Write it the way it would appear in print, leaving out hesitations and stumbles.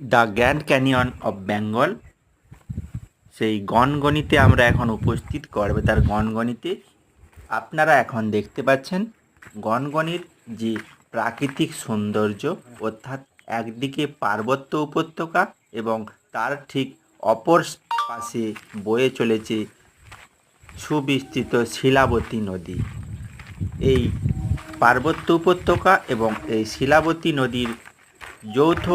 The grand canyon of Bengal. সেই গনগনিতে আমরা এখন উপস্থিত গড়বেতার গনগনিতে। আপনারা এখন দেখতে পাচ্ছেন গনগনির যে প্রাকৃতিক সৌন্দর্য, অর্থাৎ একদিকে পার্বত্য উপত্যকা এবং তার ঠিক অপর পাশে বয়ে চলেছে সুবিস্তৃত শিলাবতী নদী। এই পার্বত্য উপত্যকা এবং এই শিলাবতী নদীর যৌথ